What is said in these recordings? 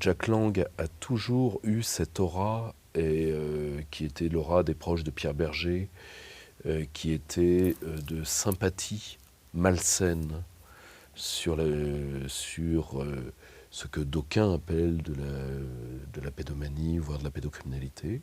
Jack Lang a toujours eu cette aura, qui était l'aura des proches de Pierre Berger, qui était de sympathie malsaine sur ce que d'aucuns appellent de la pédomanie, voire de la pédocriminalité.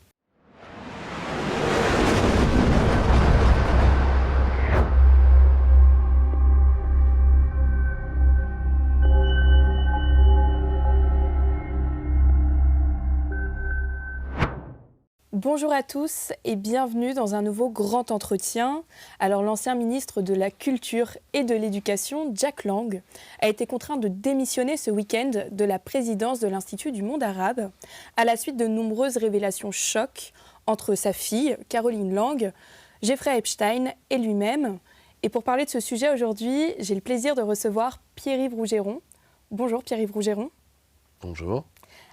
Bonjour à tous et bienvenue dans un nouveau grand entretien. Alors l'ancien ministre de la Culture et de l'Éducation, Jack Lang, a été contraint de démissionner ce week-end de la présidence de l'Institut du monde arabe à la suite de nombreuses révélations chocs entre sa fille, Caroline Lang, Jeffrey Epstein et lui-même. Et pour parler de ce sujet aujourd'hui, j'ai le plaisir de recevoir Pierre-Yves Rougeron. Bonjour Pierre-Yves Rougeron. Bonjour.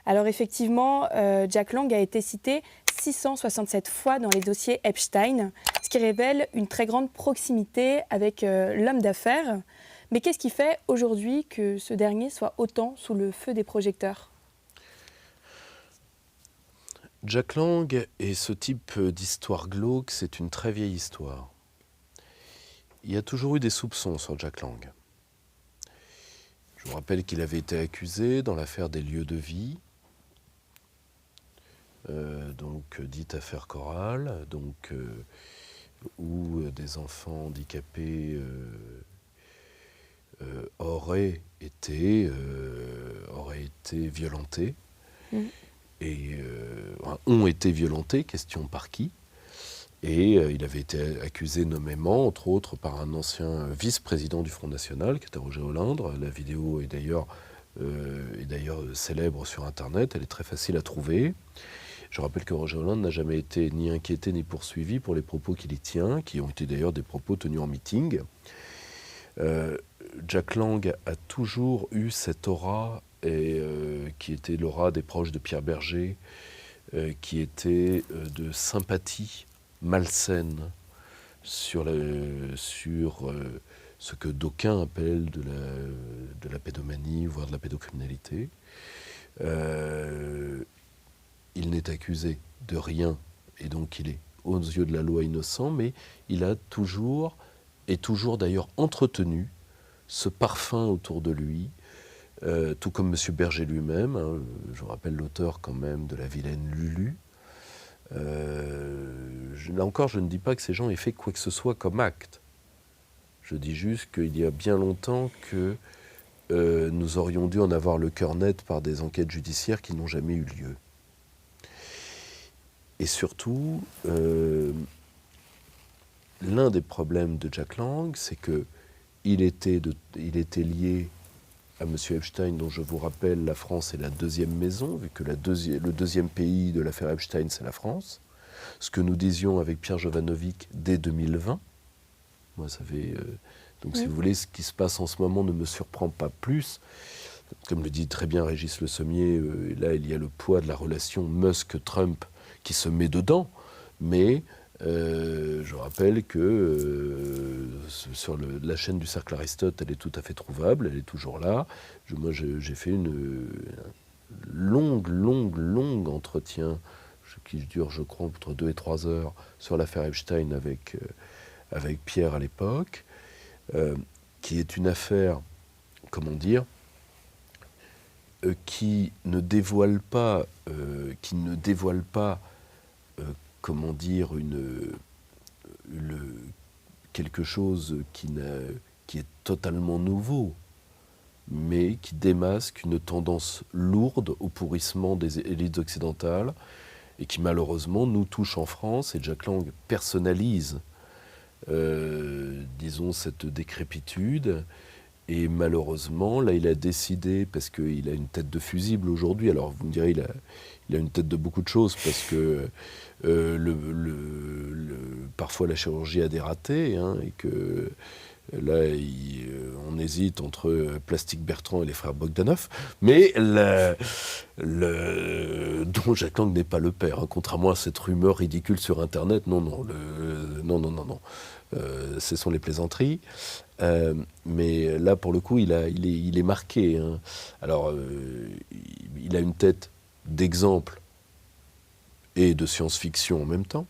Alors effectivement, Jack Lang a été cité 667 fois dans les dossiers Epstein, ce qui révèle une très grande proximité avec l'homme d'affaires. Mais qu'est-ce qui fait aujourd'hui que ce dernier soit autant sous le feu des projecteurs ? Jack Lang et ce type d'histoire glauque, c'est une très vieille histoire. Il y a toujours eu des soupçons sur Jack Lang. Je vous rappelle qu'il avait été accusé dans l'affaire des lieux de vie, donc dite affaire Chorale, où des enfants handicapés auraient été violentés, ont été violentés, question par qui, et il avait été accusé nommément, entre autres, par un ancien vice-président du Front National, qui était Roger Olindre. La vidéo est d'ailleurs célèbre sur Internet, elle est très facile à trouver. Je rappelle que Roger Olindre n'a jamais été ni inquiété ni poursuivi pour les propos qu'il y tient, qui ont été d'ailleurs des propos tenus en meeting. Jack Lang a toujours eu cette aura, qui était l'aura des proches de Pierre Berger, qui était de sympathie malsaine sur ce que d'aucuns appellent de la pédomanie, voire de la pédocriminalité. Il n'est accusé de rien, et donc il est aux yeux de la loi innocent, mais il a toujours d'ailleurs entretenu ce parfum autour de lui, tout comme M. Berger lui-même, hein, je vous rappelle l'auteur quand même de La vilaine Lulu. Là encore, je ne dis pas que ces gens aient fait quoi que ce soit comme acte. Je dis juste qu'il y a bien longtemps que nous aurions dû en avoir le cœur net par des enquêtes judiciaires qui n'ont jamais eu lieu. Et surtout, l'un des problèmes de Jack Lang, c'est qu'il était lié à M. Epstein, dont je vous rappelle, la France est la deuxième maison, vu que le deuxième pays de l'affaire Epstein, c'est la France. Ce que nous disions avec Pierre Jovanovic dès 2020. Moi, ça fait... donc, si vous voulez, ce qui se passe en ce moment ne me surprend pas plus. Comme le dit très bien Régis Le Sommier, là, il y a le poids de la relation Musk-Trump qui se met dedans, mais je rappelle que sur la chaîne du Cercle Aristote, elle est tout à fait trouvable, elle est toujours là. Moi, j'ai fait une longue entretien qui dure, je crois, entre 2 et 3 heures sur l'affaire Epstein avec Pierre à l'époque, qui est une affaire, comment dire, qui ne dévoile pas, comment dire, quelque chose qui est totalement nouveau, mais qui démasque une tendance lourde au pourrissement des élites occidentales et qui malheureusement nous touche en France. Et Jack Lang personnalise, disons, cette décrépitude. Et malheureusement, là, il a décidé, parce qu'il a une tête de fusible aujourd'hui, alors vous me direz, il a une tête de beaucoup de choses, parce que parfois la chirurgie a des ratés, hein, et que là, on hésite entre Plastique Bertrand et les frères Bogdanov, mais dont Jack Lang n'est pas le père, hein, contrairement à cette rumeur ridicule sur Internet. Non, non, non. Ce sont les plaisanteries. Mais là, pour le coup, il est marqué. Hein. Alors, il a une tête d'exemple et de science-fiction en même temps.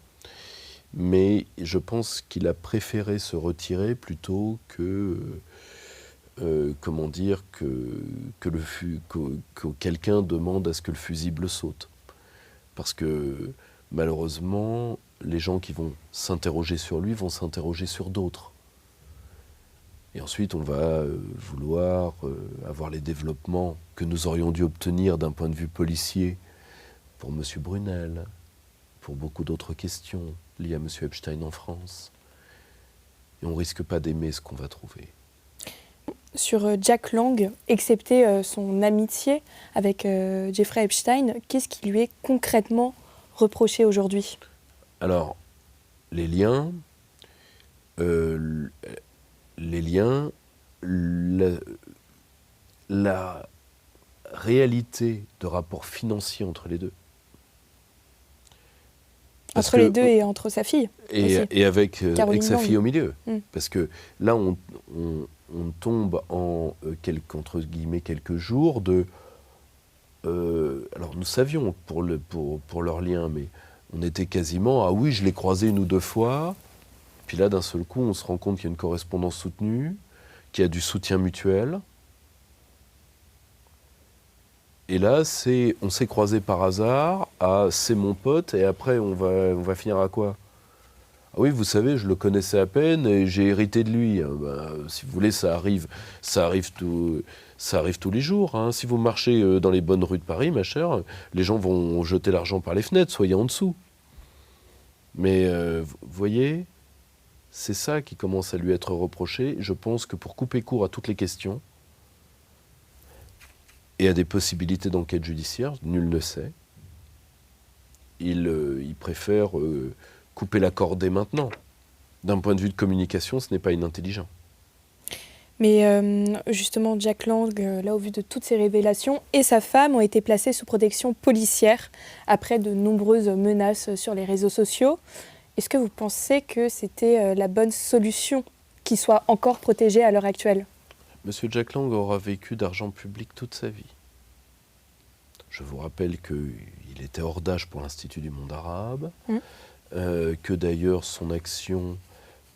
Mais je pense qu'il a préféré se retirer plutôt que, comment dire, que quelqu'un demande à ce que le fusible saute. Parce que malheureusement, les gens qui vont s'interroger sur lui vont s'interroger sur d'autres. Et ensuite, on va vouloir avoir les développements que nous aurions dû obtenir d'un point de vue policier pour M. Brunel, pour beaucoup d'autres questions liées à M. Epstein en France. Et on ne risque pas d'aimer ce qu'on va trouver. Sur Jack Lang, excepté son amitié avec Jeffrey Epstein, qu'est-ce qui lui est concrètement reproché aujourd'hui? Alors, les liens, la réalité de rapport financier entre les deux. Entre les deux et entre sa fille. Et avec sa fille au milieu. Mm. Parce que là, on tombe en entre guillemets quelques jours de... alors nous savions pour leur lien, mais on était quasiment... Ah oui, je l'ai croisé 1 ou 2 fois. Puis là, d'un seul coup, on se rend compte qu'il y a une correspondance soutenue, qu'il y a du soutien mutuel. Et là, on s'est croisés par hasard, c'est mon pote, et après, on va finir à quoi? Ah oui, vous savez, je le connaissais à peine et j'ai hérité de lui. Si vous voulez, ça arrive tous les jours. Hein. Si vous marchez dans les bonnes rues de Paris, ma chère, les gens vont jeter l'argent par les fenêtres, soyez en dessous. Mais vous voyez, c'est ça qui commence à lui être reproché. Je pense que pour couper court à toutes les questions, et à des possibilités d'enquête judiciaire, nul ne sait. Il préfère couper la corde maintenant. D'un point de vue de communication, ce n'est pas inintelligent. Mais justement, Jack Lang, là, au vu de toutes ces révélations, et sa femme ont été placés sous protection policière après de nombreuses menaces sur les réseaux sociaux. Est-ce que vous pensez que c'était la bonne solution qu'ils soient encore protégés à l'heure actuelle? Monsieur Jack Lang aura vécu d'argent public toute sa vie. Je vous rappelle qu'il était hors d'âge pour l'Institut du monde arabe, que d'ailleurs son action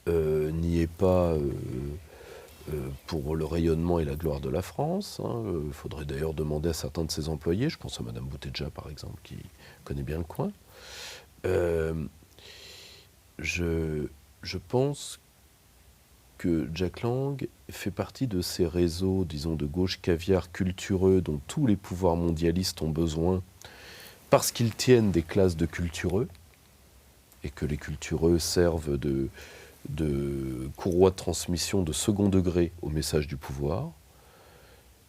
n'y est pas pour le rayonnement et la gloire de la France. Il faudrait d'ailleurs demander à certains de ses employés, je pense à Madame Bouteja par exemple, qui connaît bien le coin. Je pense que Jack Lang fait partie de ces réseaux, disons, de gauche caviar cultureux dont tous les pouvoirs mondialistes ont besoin parce qu'ils tiennent des classes de cultureux et que les cultureux servent de courroie de transmission de second degré au message du pouvoir.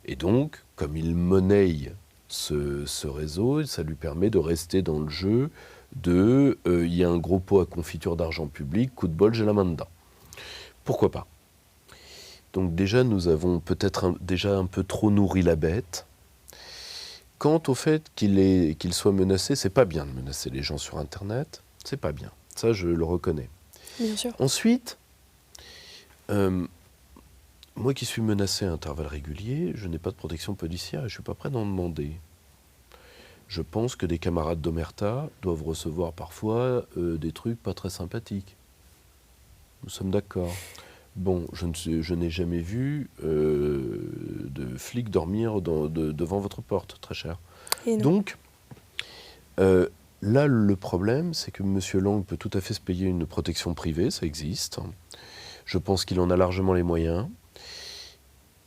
Et donc, comme il monnaie ce réseau, ça lui permet de rester dans le jeu de il y a un gros pot à confiture d'argent public, coup de bol, j'ai la main dedans. Pourquoi pas? Donc déjà, nous avons peut-être déjà un peu trop nourri la bête. Quant au fait qu'il soit menacé, c'est pas bien de menacer les gens sur Internet. C'est pas bien. Ça, je le reconnais. Bien sûr. Ensuite, moi qui suis menacé à intervalles réguliers, je n'ai pas de protection policière et je ne suis pas prêt d'en demander. Je pense que des camarades d'Omerta doivent recevoir parfois des trucs pas très sympathiques. Nous sommes d'accord. Bon, je n'ai jamais vu de flic dormir devant votre porte, très cher. Donc, là, le problème, c'est que M. Lang peut tout à fait se payer une protection privée, ça existe. Je pense qu'il en a largement les moyens.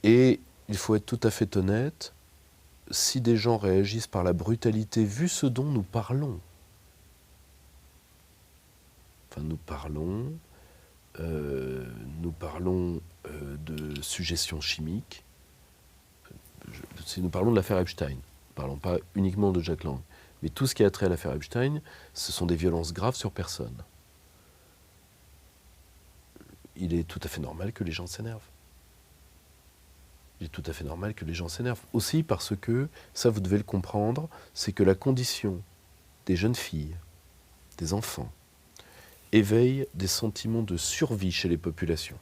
Et il faut être tout à fait honnête, si des gens réagissent par la brutalité, vu ce dont nous parlons, nous parlons de suggestion chimique. Si nous parlons de l'affaire Epstein, ne parlons pas uniquement de Jack Lang, mais tout ce qui a trait à l'affaire Epstein, ce sont des violences graves sur personne. Il est tout à fait normal que les gens s'énervent. Il est tout à fait normal que les gens s'énervent. Aussi parce que, ça vous devez le comprendre, c'est que la condition des jeunes filles, des enfants, éveille des sentiments de survie chez les populations.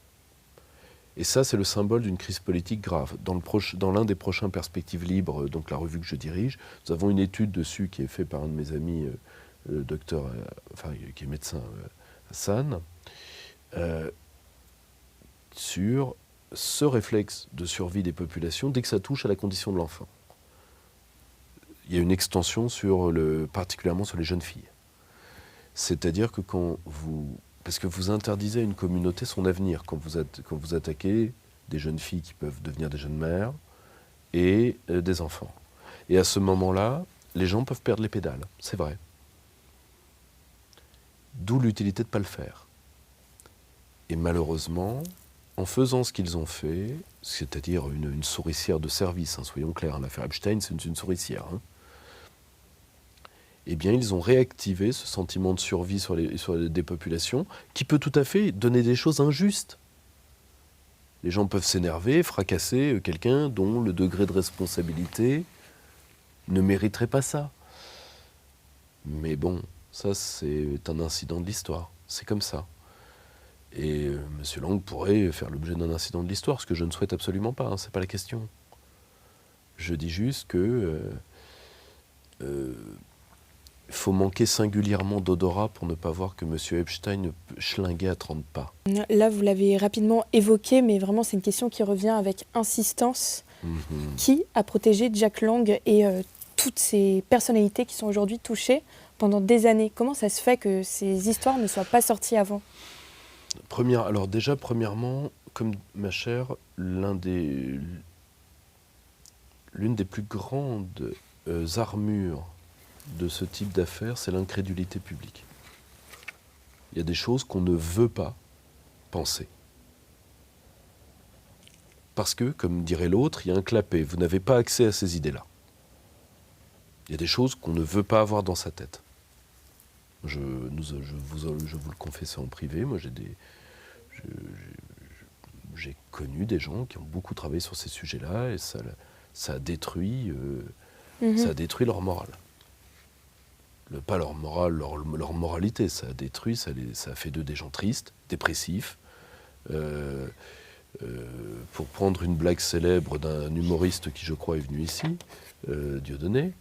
Et ça, c'est le symbole d'une crise politique grave. Dans l'un des prochains Perspectives Libres, donc la revue que je dirige, nous avons une étude dessus qui est faite par un de mes amis, le docteur, qui est médecin, Hassan, sur ce réflexe de survie des populations dès que ça touche à la condition de l'enfant. Il y a une extension particulièrement sur les jeunes filles. C'est-à-dire que parce que vous interdisez à une communauté son avenir quand vous attaquez des jeunes filles qui peuvent devenir des jeunes mères et des enfants. Et à ce moment-là, les gens peuvent perdre les pédales, c'est vrai. D'où l'utilité de ne pas le faire. Et malheureusement, en faisant ce qu'ils ont fait, c'est-à-dire une souricière de service, soyons clairs, l'affaire Epstein, c'est une souricière, eh bien, ils ont réactivé ce sentiment de survie sur des populations qui peut tout à fait donner des choses injustes. Les gens peuvent s'énerver, fracasser quelqu'un dont le degré de responsabilité ne mériterait pas ça. Mais bon, ça c'est un incident de l'histoire, c'est comme ça. Et M. Lang pourrait faire l'objet d'un incident de l'histoire, ce que je ne souhaite absolument pas, c'est pas la question. Je dis juste que il faut manquer singulièrement d'odorat pour ne pas voir que M. Epstein schlinguait à 30 pas. Là, vous l'avez rapidement évoqué, mais vraiment, c'est une question qui revient avec insistance. Qui a protégé Jack Lang et toutes ces personnalités qui sont aujourd'hui touchées pendant des années? Comment ça se fait que ces histoires ne soient pas sorties avant? Alors déjà, premièrement, comme ma chère, l'une des plus grandes armures de ce type d'affaires, c'est l'incrédulité publique. Il y a des choses qu'on ne veut pas penser. Parce que, comme dirait l'autre, il y a un clapet, vous n'avez pas accès à ces idées-là. Il y a des choses qu'on ne veut pas avoir dans sa tête. Je vous le confesse en privé, moi j'ai connu des gens qui ont beaucoup travaillé sur ces sujets-là et ça a détruit leur morale. Pas leur morale, leur moralité, ça a détruit, ça a fait d'eux des gens tristes, dépressifs. Pour prendre une blague célèbre d'un humoriste qui, je crois, est venu ici, Dieudonné,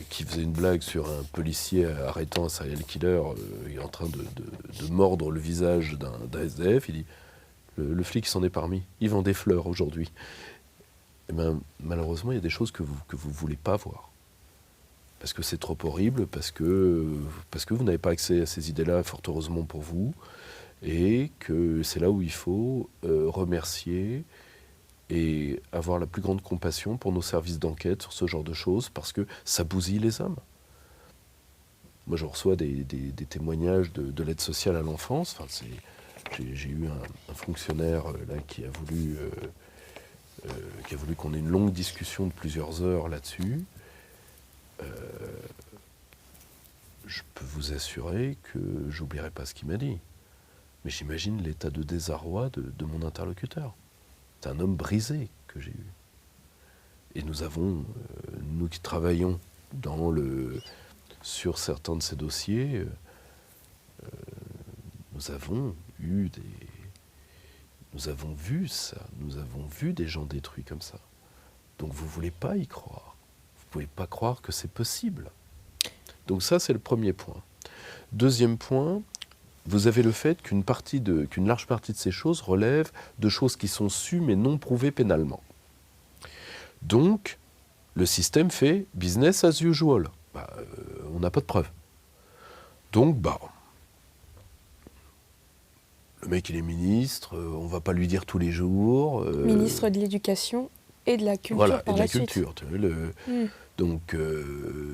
qui faisait une blague sur un policier arrêtant un serial killer en train de mordre le visage d'un SDF. Il dit le flic s'en est parmi, il vend des fleurs aujourd'hui. Et ben, malheureusement, il y a des choses que vous voulez pas voir. Parce que c'est trop horrible, parce que vous n'avez pas accès à ces idées-là, fort heureusement pour vous, et que c'est là où il faut remercier et avoir la plus grande compassion pour nos services d'enquête sur ce genre de choses, parce que ça bousille les hommes. Moi, je reçois des témoignages de l'aide sociale à l'enfance. J'ai eu un fonctionnaire là qui a voulu qu'on ait une longue discussion de plusieurs heures là-dessus. Je peux vous assurer que j'oublierai pas ce qu'il m'a dit. Mais j'imagine l'état de désarroi de mon interlocuteur. C'est un homme brisé que j'ai eu. Et nous qui travaillons sur certains de ces dossiers, nous avons vu ça, nous avons vu des gens détruits comme ça. Donc vous ne voulez pas y croire. Vous ne pouvez pas croire que c'est possible. Donc ça, c'est le premier point. Deuxième point, vous avez le fait qu'une large partie de ces choses relèvent de choses qui sont sues mais non prouvées pénalement. Donc, le système fait business as usual. On n'a pas de preuves. Donc, le mec, il est ministre, on ne va pas lui dire tous les jours. Ministre de l'Éducation et de la Culture. Voilà, par et de la suite. culture. Donc,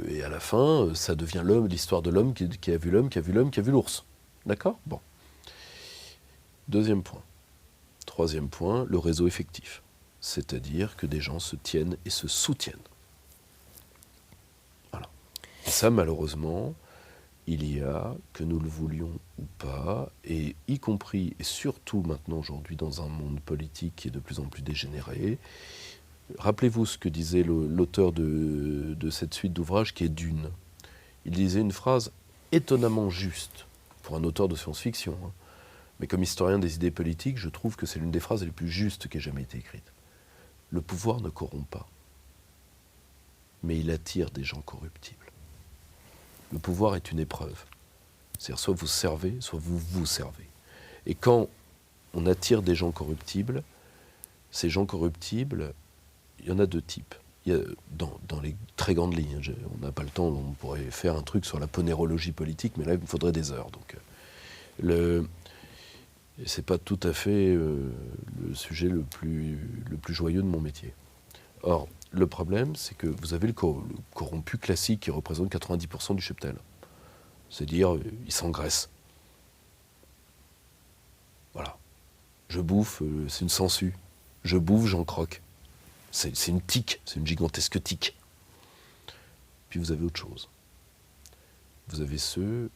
et à la fin, ça devient l'histoire de l'homme qui a vu l'homme, qui a vu l'homme, qui a vu l'ours. D'accord ? Bon. Deuxième point. Troisième point, le réseau effectif. C'est-à-dire que des gens se tiennent et se soutiennent. Voilà. Et ça, malheureusement, il y a, que nous le voulions ou pas, et y compris, et surtout maintenant aujourd'hui dans un monde politique qui est de plus en plus dégénéré, rappelez-vous ce que disait l'auteur de cette suite d'ouvrages qui est Dune. Il disait une phrase étonnamment juste pour un auteur de science-fiction, hein. Mais comme historien des idées politiques, je trouve que c'est l'une des phrases les plus justes qui ait jamais été écrite. Le pouvoir ne corrompt pas, mais il attire des gens corruptibles. Le pouvoir est une épreuve. C'est-à-dire soit vous servez, soit vous vous servez. Et quand on attire des gens corruptibles, ces gens corruptibles, il y en a deux types. Il y a, dans les très grandes lignes, on n'a pas le temps, on pourrait faire un truc sur la ponérologie politique, mais là il me faudrait des heures. Donc, c'est pas tout à fait le sujet le plus joyeux de mon métier. Or, le problème, c'est que vous avez le corrompu classique qui représente 90% du cheptel. C'est-à-dire, il s'engraisse. Voilà. Je bouffe, c'est une sangsue. Je bouffe, j'en croque. C'est une tique, c'est une gigantesque tique. Puis vous avez autre chose. Vous avez ceux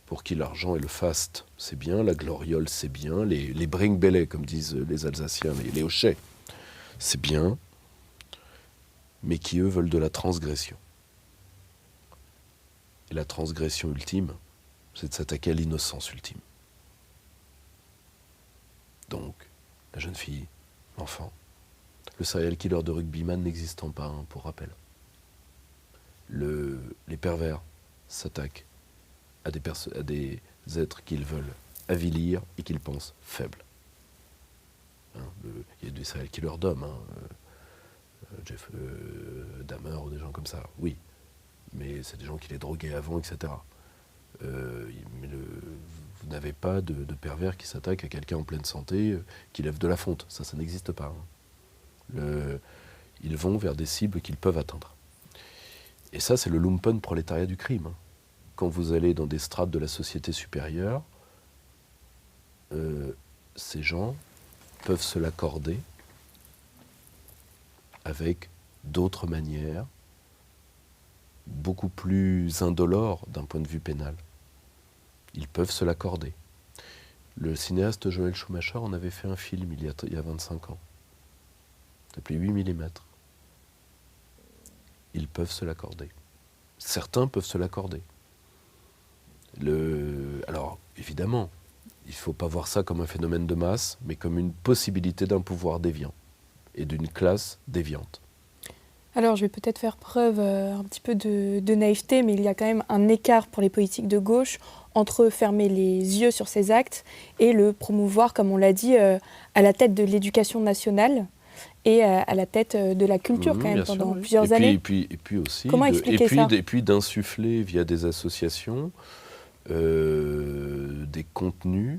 pour qui l'argent et le faste, c'est bien, la gloriole, c'est bien, les bringbellets, comme disent les Alsaciens, les hochets, c'est bien, mais qui, eux, veulent de la transgression. Et la transgression ultime, c'est de s'attaquer à l'innocence ultime. Donc, la jeune fille, l'enfant, le serial killer de rugbyman n'existant pas, hein, pour rappel. Les pervers s'attaquent à des êtres qu'ils veulent avilir et qu'ils pensent faibles. Hein, il y a des serial killers d'hommes, hein, Jeff Dahmer ou des gens comme ça, oui. Mais c'est des gens qui les droguaient avant, etc. Mais vous n'avez pas de pervers qui s'attaque à quelqu'un en pleine santé, qui lève de la fonte. Ça n'existe pas. Hein. Ils vont vers des cibles qu'ils peuvent atteindre. Et ça, c'est le lumpen prolétariat du crime. Hein. Quand vous allez dans des strates de la société supérieure, ces gens peuvent se l'accorder avec d'autres manières, beaucoup plus indolores d'un point de vue pénal. Ils peuvent se l'accorder. Le cinéaste Joel Schumacher en avait fait un film il y a 25 ans. S'appelait 8 mm. Ils peuvent se l'accorder. Certains peuvent se l'accorder. Alors, évidemment, il ne faut pas voir ça comme un phénomène de masse, mais comme une possibilité d'un pouvoir déviant et d'une classe déviante. Alors, je vais peut-être faire preuve un petit peu de naïveté, mais il y a quand même un écart pour les politiques de gauche entre fermer les yeux sur ces actes et le promouvoir, comme on l'a dit, à la tête de l'éducation nationale et à la tête de la culture, quand même, pendant plusieurs années. Et puis aussi, comment expliquer ça ? Et puis d'insuffler via des associations des contenus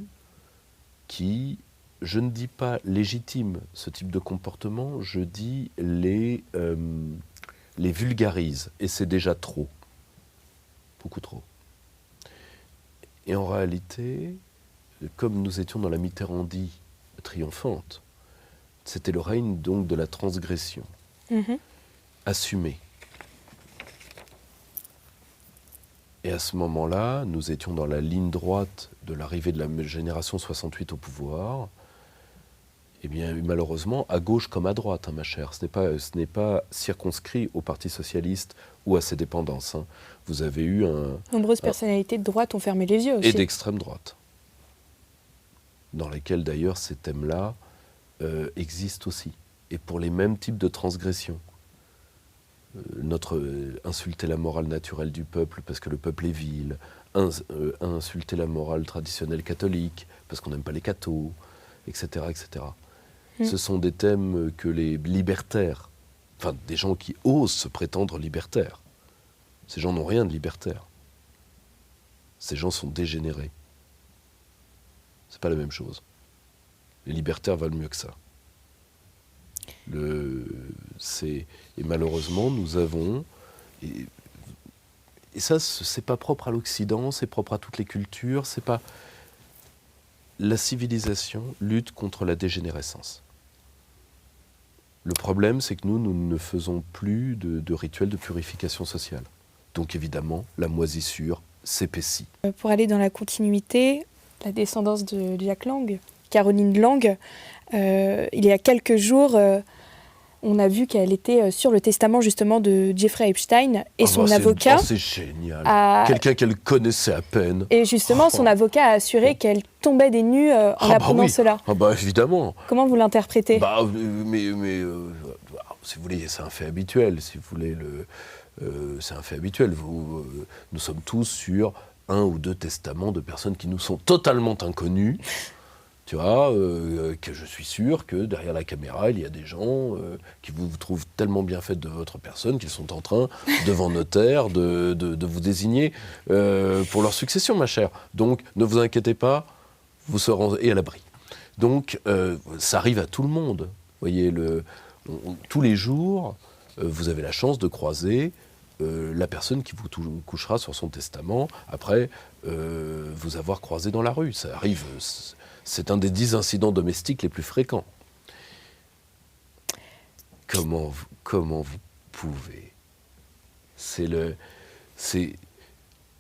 qui, je ne dis pas légitiment ce type de comportement, je dis les vulgarise. Et c'est déjà trop. Beaucoup trop. Et en réalité, comme nous étions dans la Mitterrandie triomphante, c'était le règne donc de la transgression, assumée. Et à ce moment-là, nous étions dans la ligne droite de l'arrivée de la génération 68 au pouvoir. Eh bien, malheureusement, à gauche comme à droite, hein, ma chère. Ce n'est pas circonscrit au Parti socialiste ou à ses dépendances. Hein. Vous avez eu nombreuses personnalités de droite ont fermé les yeux aussi. Et d'extrême droite. Dans lesquelles, d'ailleurs, ces thèmes-là existent aussi. Et pour les mêmes types de transgressions. Insulter la morale naturelle du peuple parce que le peuple est vil, insulter la morale traditionnelle catholique parce qu'on n'aime pas les cathos, etc. etc. Ce sont des thèmes que les libertaires, enfin des gens qui osent se prétendre libertaires, ces gens n'ont rien de libertaire. Ces gens sont dégénérés. C'est pas la même chose. Les libertaires valent mieux que ça. Et malheureusement, nous avons, et ça, c'est pas propre à l'Occident, c'est propre à toutes les cultures, c'est pas... La civilisation lutte contre la dégénérescence. Le problème, c'est que nous ne faisons plus de rituels de purification sociale. Donc évidemment, la moisissure s'épaissit. Pour aller dans la continuité, la descendance de Jack Lang, Caroline Lang, il y a quelques jours, on a vu qu'elle était sur le testament justement de Jeffrey Epstein et son avocat. C'est génial. Quelqu'un qu'elle connaissait à peine. Et justement, son avocat a assuré qu'elle tombait des nues en apprenant cela. Ah bah évidemment. Comment vous l'interprétez ? Si vous voulez, c'est un fait habituel. Si vous voulez, c'est un fait habituel. Nous sommes tous sur 1 ou 2 testaments de personnes qui nous sont totalement inconnues. Tu vois, que je suis sûr que derrière la caméra, il y a des gens qui vous trouvent tellement bien fait de votre personne qu'ils sont en train, devant notaire, de vous désigner pour leur succession, ma chère. Donc, ne vous inquiétez pas, vous serez à l'abri. Donc, ça arrive à tout le monde. Vous voyez, tous les jours, vous avez la chance de croiser la personne qui vous couchera sur son testament après vous avoir croisé dans la rue. Ça arrive... C'est un des 10 incidents domestiques les plus fréquents. Comment vous pouvez ?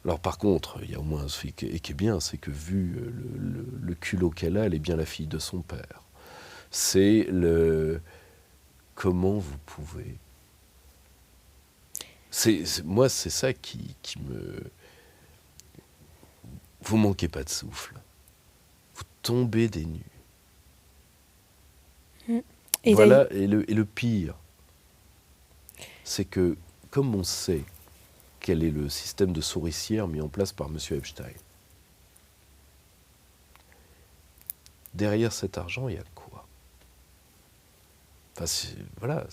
Alors par contre, il y a au moins un truc qui est bien, c'est que vu le culot qu'elle a, elle est bien la fille de son père. Comment vous pouvez ? Moi, c'est ça qui me... Vous manquez pas de souffle. Tomber des nues. Et voilà, et le pire, c'est que, comme on sait quel est le système de souricière mis en place par M. Epstein, derrière cet argent, il y a quoi ? Enfin,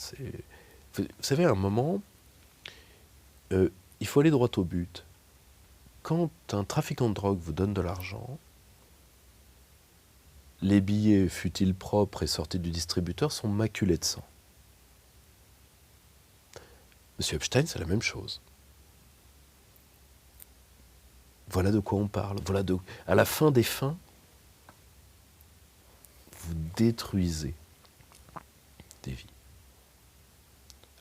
vous savez, à un moment, il faut aller droit au but. Quand un trafiquant de drogue vous donne de l'argent, les billets, fut-ils propres et sortis du distributeur, sont maculés de sang. Monsieur Epstein, c'est la même chose. Voilà de quoi on parle. À la fin des fins, vous détruisez des vies.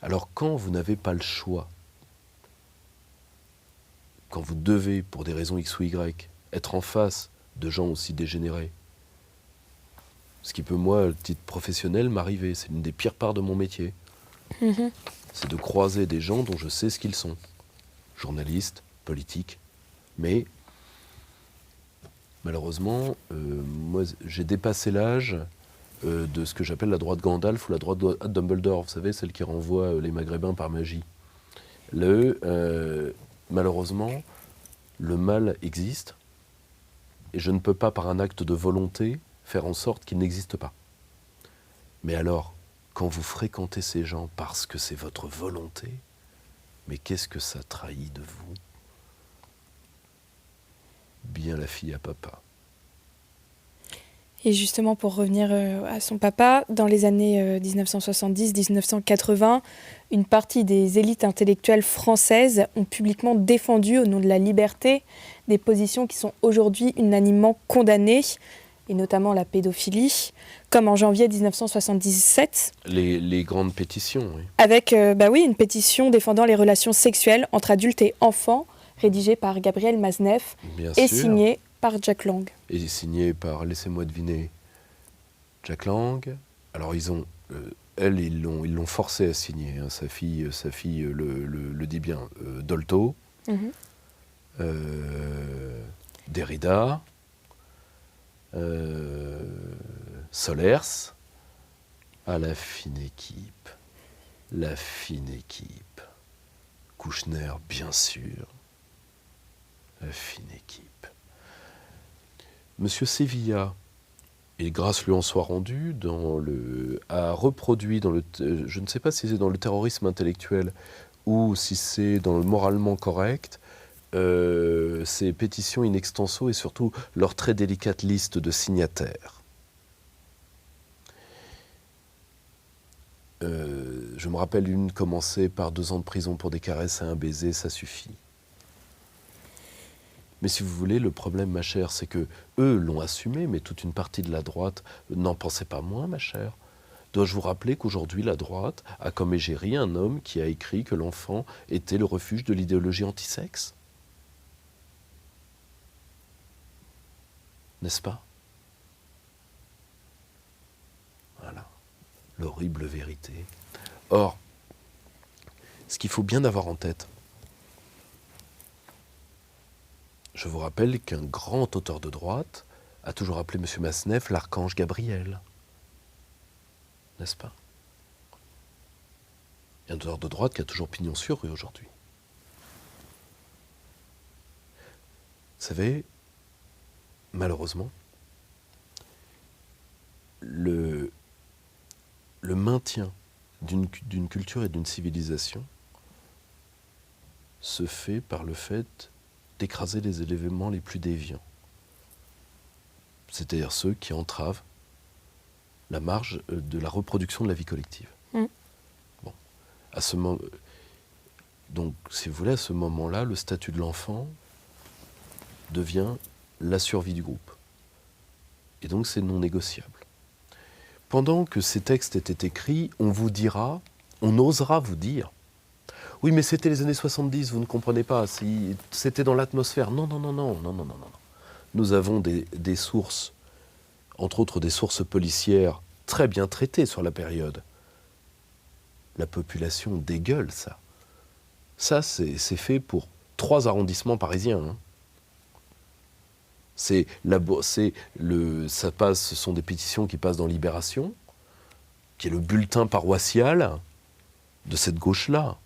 Alors quand vous n'avez pas le choix, quand vous devez, pour des raisons X ou Y, être en face de gens aussi dégénérés, ce qui peut, moi, à titre professionnel, m'arriver. C'est l'une des pires parts de mon métier. C'est de croiser des gens dont je sais ce qu'ils sont. Journalistes, politiques. Mais, malheureusement, moi, j'ai dépassé l'âge de ce que j'appelle la droite Gandalf ou la droite de Dumbledore. Vous savez, celle qui renvoie les Maghrébins par magie. Malheureusement, le mal existe. Et je ne peux pas, par un acte de volonté, faire en sorte qu'il n'existe pas. Mais alors, quand vous fréquentez ces gens parce que c'est votre volonté, mais qu'est-ce que ça trahit de vous ? Bien la fille à papa. Et justement, pour revenir à son papa, dans les années 1970-1980, une partie des élites intellectuelles françaises ont publiquement défendu, au nom de la liberté, des positions qui sont aujourd'hui unanimement condamnées, et notamment la pédophilie, comme en janvier 1977. Les grandes pétitions, oui. Avec une pétition défendant les relations sexuelles entre adultes et enfants, rédigée par Gabriel Maznev et signée par Jack Lang. Et signée par, laissez-moi deviner, Jack Lang. Alors ils l'ont forcé à signer, hein. Sa fille le dit bien. Dolto, Derrida, Solers, la fine équipe, Kouchner, bien sûr, la fine équipe. Monsieur Sevilla, et grâce lui en soit rendue, a reproduit, je ne sais pas si c'est dans le terrorisme intellectuel ou si c'est dans le moralement correct, ces pétitions in extenso et surtout leur très délicate liste de signataires. Je me rappelle une commencée par 2 ans de prison pour des caresses et un baiser, ça suffit. Mais si vous voulez, le problème, ma chère, c'est que eux l'ont assumé, mais toute une partie de la droite n'en pensait pas moins, ma chère. Dois-je vous rappeler qu'aujourd'hui, la droite a comme égérie un homme qui a écrit que l'enfant était le refuge de l'idéologie antisexe ? N'est-ce pas? Voilà, l'horrible vérité. Or, ce qu'il faut bien avoir en tête, je vous rappelle qu'un grand auteur de droite a toujours appelé M. Massenet l'archange Gabriel. N'est-ce pas? Il y a un auteur de droite qui a toujours pignon sur rue aujourd'hui. Vous savez, malheureusement, le maintien d'une culture et d'une civilisation se fait par le fait d'écraser les éléments les plus déviants, c'est-à-dire ceux qui entravent la marge de la reproduction de la vie collective. Bon, donc, si vous voulez, à ce moment-là, le statut de l'enfant devient la survie du groupe. Et donc, c'est non négociable. Pendant que ces textes étaient écrits, on osera vous dire « Oui, mais c'était les années 70, vous ne comprenez pas, c'était dans l'atmosphère. » Non. Nous avons des sources, entre autres des sources policières, très bien traitées sur la période. La population dégueule, ça. Ça, c'est fait pour 3 arrondissements parisiens. Hein. Ce sont des pétitions qui passent dans Libération, qui est le bulletin paroissial de cette gauche-là.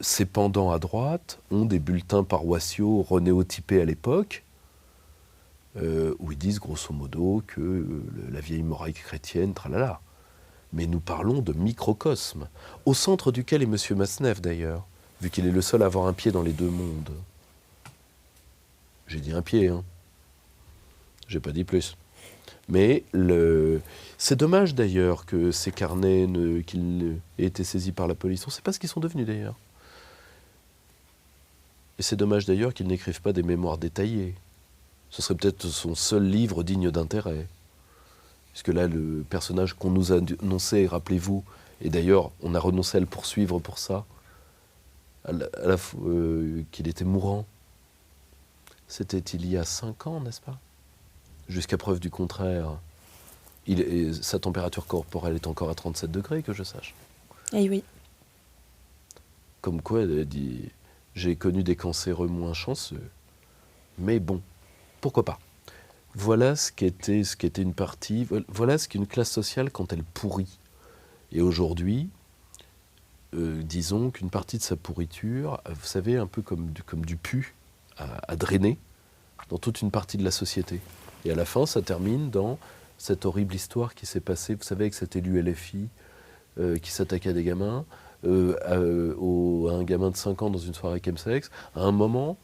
Ces pendants à droite ont des bulletins paroissiaux renéotypés à l'époque, où ils disent grosso modo que la vieille morale chrétienne, tralala. Mais nous parlons de microcosme, au centre duquel est M. Massenet d'ailleurs, vu qu'il est le seul à avoir un pied dans les deux mondes. J'ai dit un pied, hein. J'ai pas dit plus. Mais c'est dommage d'ailleurs que ces carnets qu'ils aient été saisis par la police. On ne sait pas ce qu'ils sont devenus d'ailleurs. Et c'est dommage d'ailleurs qu'ils n'écrivent pas des mémoires détaillées. Ce serait peut-être son seul livre digne d'intérêt. Puisque là, le personnage qu'on nous a annoncé, rappelez-vous, et d'ailleurs, on a renoncé à le poursuivre pour ça, qu'il était mourant. C'était il y a 5 ans, n'est-ce pas? Jusqu'à preuve du contraire, sa température corporelle est encore à 37 degrés, que je sache. Eh oui. Comme quoi, elle a dit, j'ai connu des cancéreux moins chanceux. Mais bon, pourquoi pas? Voilà ce qu'était une partie, voilà ce qu'est une classe sociale quand elle pourrit. Et aujourd'hui, disons qu'une partie de sa pourriture, vous savez, un peu comme du pu à drainer dans toute une partie de la société. Et à la fin, ça termine dans cette horrible histoire qui s'est passée, vous savez, avec cet élu LFI qui s'attaquait à des gamins, à un gamin de 5 ans dans une soirée chemsex. À un moment,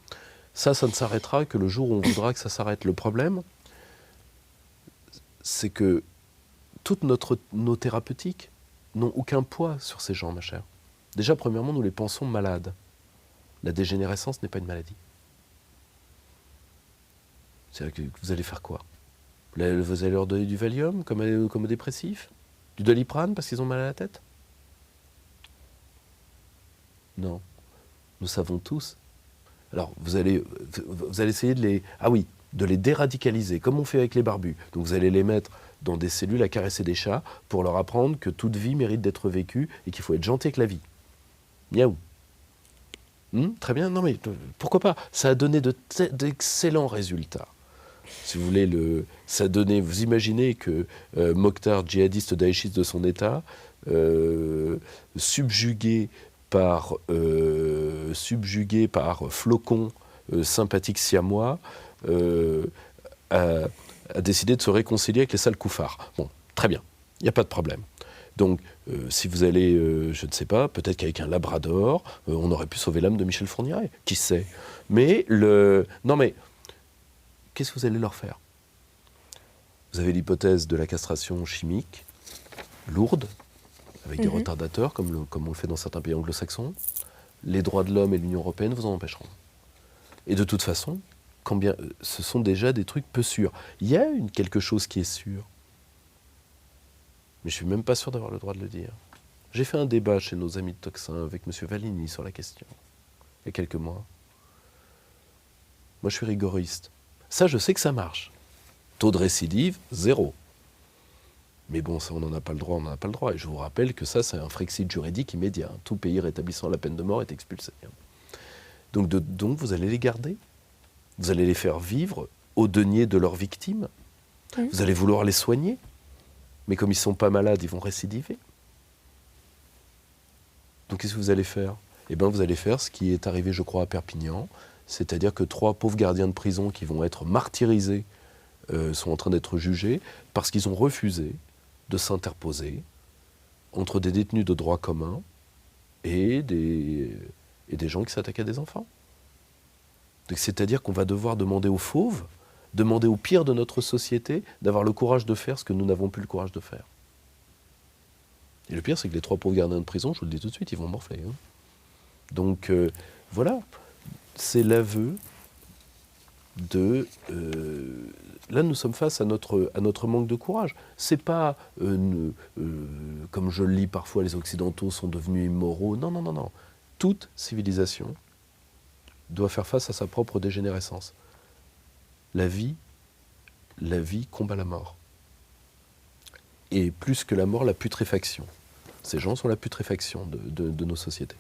ça ne s'arrêtera que le jour où on voudra que ça s'arrête. Le problème, c'est que toutes nos thérapeutiques n'ont aucun poids sur ces gens, ma chère. Déjà, premièrement, nous les pensons malades. La dégénérescence n'est pas une maladie. C'est-à-dire que vous allez faire quoi? Vous allez leur donner du Valium comme dépressif? Du Doliprane parce qu'ils ont mal à la tête? Non. Nous savons tous. Alors, vous allez essayer de les déradicaliser, comme on fait avec les barbus. Donc vous allez les mettre dans des cellules à caresser des chats pour leur apprendre que toute vie mérite d'être vécue et qu'il faut être gentil avec la vie. Miaou. Très bien, non mais pourquoi pas? Ça a donné d'excellents résultats. Si vous voulez, ça a donné, vous imaginez que Mokhtar, djihadiste daéchiste de son État, subjugué par flocons sympathiques siamois, a décidé de se réconcilier avec les sales koufars. Bon, très bien, il n'y a pas de problème. Donc, si vous allez, je ne sais pas, peut-être qu'avec un labrador, on aurait pu sauver l'âme de Michel Fourniret. Qui sait? Mais non mais, qu'est-ce que vous allez leur faire? Vous avez l'hypothèse de la castration chimique, lourde, avec des retardateurs, comme on le fait dans certains pays anglo-saxons. Les droits de l'homme et l'Union européenne vous en empêcheront. Et de toute façon, ce sont déjà des trucs peu sûrs. Il y a quelque chose qui est sûr. Mais je ne suis même pas sûr d'avoir le droit de le dire. J'ai fait un débat chez nos amis de Toxin avec M. Valigny sur la question, il y a quelques mois. Moi, je suis rigoriste. Ça, je sais que ça marche. Taux de récidive, 0. Mais bon, ça, on n'en a pas le droit, on n'en a pas le droit. Et je vous rappelle que ça, c'est un Frexit juridique immédiat. Tout pays rétablissant la peine de mort est expulsé. Donc vous allez les garder. Vous allez les faire vivre au denier de leurs victimes. Vous allez vouloir les soigner. Mais comme ils ne sont pas malades, ils vont récidiver. Donc qu'est-ce que vous allez faire ? Eh bien, vous allez faire ce qui est arrivé, je crois, à Perpignan. C'est-à-dire que 3 pauvres gardiens de prison qui vont être martyrisés sont en train d'être jugés parce qu'ils ont refusé de s'interposer entre des détenus de droit commun et des gens qui s'attaquent à des enfants. Donc, c'est-à-dire qu'on va devoir demander aux fauves, demander au pire de notre société, d'avoir le courage de faire ce que nous n'avons plus le courage de faire. Et le pire, c'est que les 3 pauvres gardiens de prison, je vous le dis tout de suite, ils vont morfler. Donc, voilà, c'est l'aveu de... là, nous sommes face à notre manque de courage. C'est pas, comme je le lis parfois, les Occidentaux sont devenus immoraux. Non, non, non, non. Toute civilisation doit faire face à sa propre dégénérescence. La vie combat la mort. Et plus que la mort, la putréfaction. Ces gens sont la putréfaction de nos sociétés.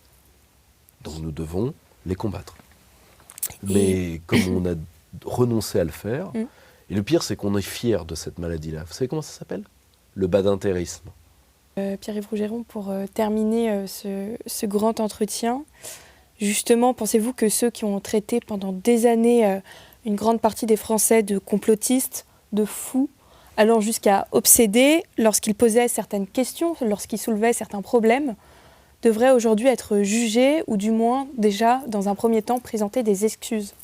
Donc nous devons les combattre. Mais comme on a renoncé à le faire, et le pire, c'est qu'on est fier de cette maladie-là. Vous savez comment ça s'appelle ? Le badintérisme. Pierre-Yves Rougeron, pour terminer ce grand entretien, justement, pensez-vous que ceux qui ont traité pendant des années une grande partie des Français de complotistes, de fous, allant jusqu'à obséder, lorsqu'ils posaient certaines questions, lorsqu'ils soulevaient certains problèmes, devraient aujourd'hui être jugés, ou du moins, déjà, dans un premier temps, présenter des excuses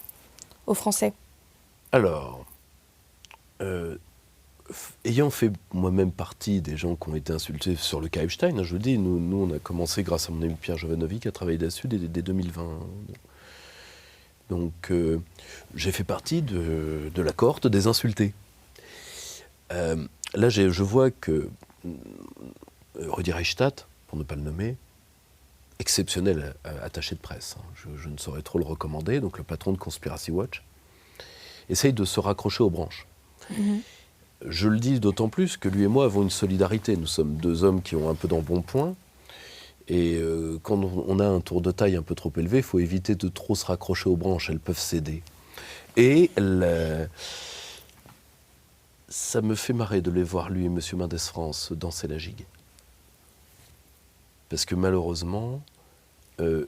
aux Français ? Alors, ayant fait moi-même partie des gens qui ont été insultés sur le cas Epstein, je vous le dis, nous on a commencé grâce à mon ami Pierre Jovanovic à travailler là-dessus dès 2020. Donc j'ai fait partie de la cohorte des insultés. Là je vois que Rudi Reichstadt, pour ne pas le nommer, exceptionnel attaché de presse, je ne saurais trop le recommander, donc le patron de Conspiracy Watch, essaye de se raccrocher aux branches. Je le dis d'autant plus que lui et moi avons une solidarité. Nous sommes 2 hommes qui ont un peu d'embonpoint. Et quand on a un tour de taille un peu trop élevé, il faut éviter de trop se raccrocher aux branches. Elles peuvent céder. Et ça me fait marrer de les voir, lui et M. Mendès France, danser la gigue. Parce que malheureusement, vous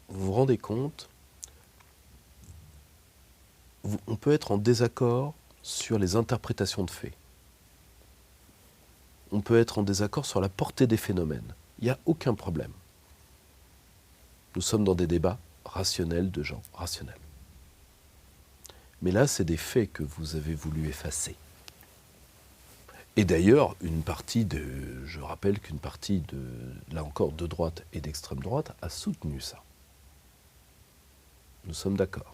vous rendez compte, on peut être en désaccord sur les interprétations de faits. On peut être en désaccord sur la portée des phénomènes. Il n'y a aucun problème. Nous sommes dans des débats rationnels de gens rationnels. Mais là, c'est des faits que vous avez voulu effacer. Et d'ailleurs, je rappelle qu'une partie là encore, de droite et d'extrême droite a soutenu ça. Nous sommes d'accord.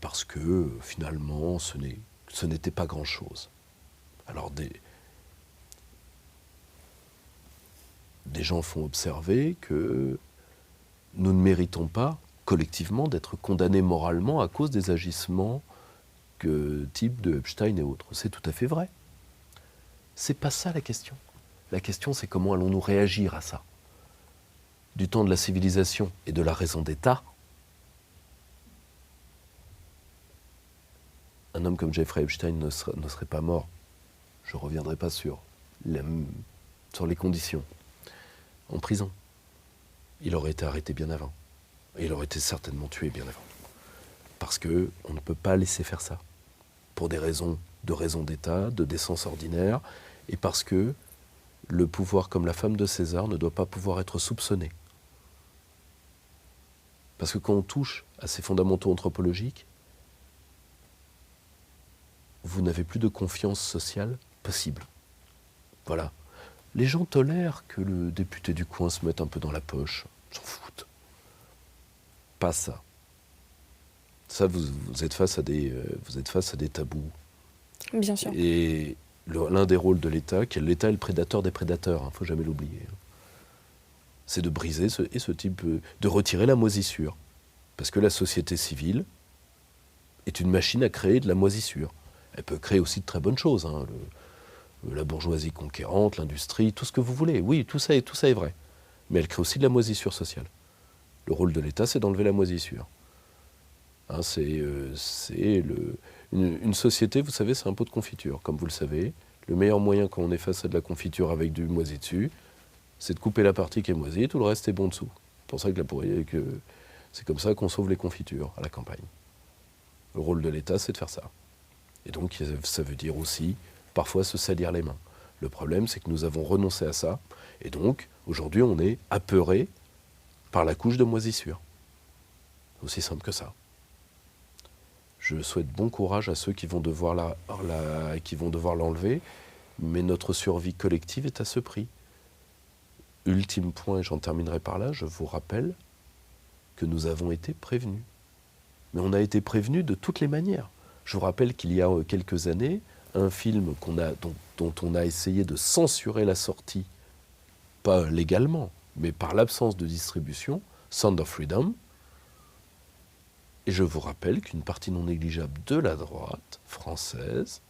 Parce que finalement, ce n'était pas grand-chose. Alors des gens font observer que nous ne méritons pas, collectivement, d'être condamnés moralement à cause des agissements type de Epstein et autres. C'est tout à fait vrai. C'est pas ça la question. La question, c'est comment allons-nous réagir à ça ? Du temps de la civilisation et de la raison d'État, un homme comme Jeffrey Epstein ne serait pas mort. Je ne reviendrai pas sur les conditions. En prison. Il aurait été arrêté bien avant. Et il aurait été certainement tué bien avant. Parce qu'on ne peut pas laisser faire ça. Pour des raisons d'État, de décence ordinaire, et parce que le pouvoir, comme la femme de César, ne doit pas pouvoir être soupçonné. Parce que quand on touche à ces fondamentaux anthropologiques, vous n'avez plus de confiance sociale possible. Voilà. Les gens tolèrent que le député du coin se mette un peu dans la poche. Ils s'en foutent. Pas ça. Ça, vous êtes face à des tabous. Bien sûr. Et l'un des rôles de l'État, l'État est le prédateur des prédateurs, il ne faut jamais l'oublier. C'est de briser ce type, de retirer la moisissure. Parce que la société civile est une machine à créer de la moisissure. Elle peut créer aussi de très bonnes choses, hein, la bourgeoisie conquérante, l'industrie, tout ce que vous voulez. Oui, tout ça est vrai. Mais elle crée aussi de la moisissure sociale. Le rôle de l'État, c'est d'enlever la moisissure. Hein, une société, vous savez, c'est un pot de confiture, comme vous le savez. Le meilleur moyen quand on est face à de la confiture avec du moisi dessus, c'est de couper la partie qui est moisie, tout le reste est bon dessous. C'est pour ça que c'est comme ça qu'on sauve les confitures à la campagne. Le rôle de l'État, c'est de faire ça. Et donc, ça veut dire aussi, parfois, se salir les mains. Le problème, c'est que nous avons renoncé à ça. Et donc, aujourd'hui, on est apeuré par la couche de moisissure. C'est aussi simple que ça. Je souhaite bon courage à ceux qui vont devoir l'enlever, mais notre survie collective est à ce prix. Ultime point, et j'en terminerai par là, je vous rappelle que nous avons été prévenus. Mais on a été prévenus de toutes les manières. Je vous rappelle qu'il y a quelques années, un film dont on a essayé de censurer la sortie, pas légalement, mais par l'absence de distribution, Sound of Freedom. Et je vous rappelle qu'une partie non négligeable de la droite française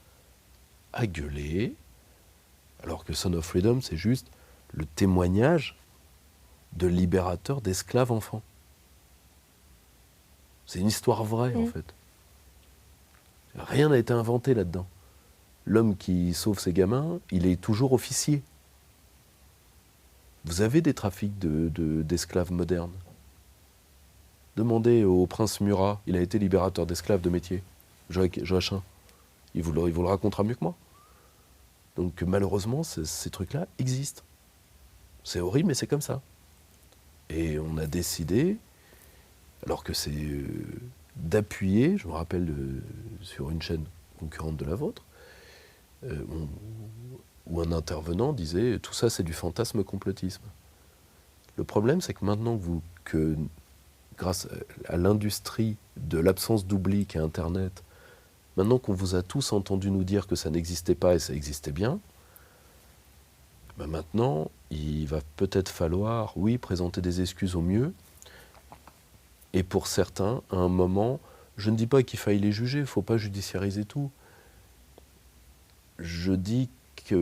a gueulé, alors que Sound of Freedom, c'est juste le témoignage de libérateurs d'esclaves enfants. C'est une histoire vraie, en fait. Rien n'a été inventé là-dedans. L'homme qui sauve ses gamins, il est toujours officier. Vous avez des trafics d'esclaves modernes. Demandez au prince Murat, il a été libérateur d'esclaves de métier, Joachim. Il vous le racontera mieux que moi. Donc malheureusement, ces trucs-là existent. C'est horrible, mais c'est comme ça. Et on a décidé, alors que c'est d'appuyer, je me rappelle sur une chaîne concurrente de la vôtre, où un intervenant disait « tout ça c'est du fantasme complotisme ». Le problème c'est que maintenant que grâce à l'industrie de l'absence d'oubli qu'est Internet, maintenant qu'on vous a tous entendu nous dire que ça n'existait pas et ça existait bien, ben maintenant il va peut-être falloir, oui, présenter des excuses au mieux, et pour certains, à un moment, je ne dis pas qu'il faille les juger, il ne faut pas judiciariser tout. Je dis qu'à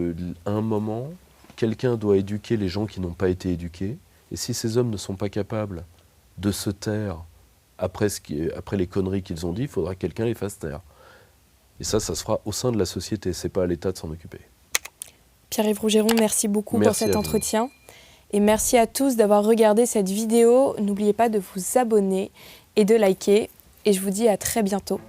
un moment, quelqu'un doit éduquer les gens qui n'ont pas été éduqués, et si ces hommes ne sont pas capables de se taire après les conneries qu'ils ont dit, il faudra que quelqu'un les fasse taire. Et ça se fera au sein de la société, ce n'est pas à l'État de s'en occuper. Pierre-Yves Rougeron, merci beaucoup pour cet entretien. Et merci à tous d'avoir regardé cette vidéo. N'oubliez pas de vous abonner et de liker. Et je vous dis à très bientôt.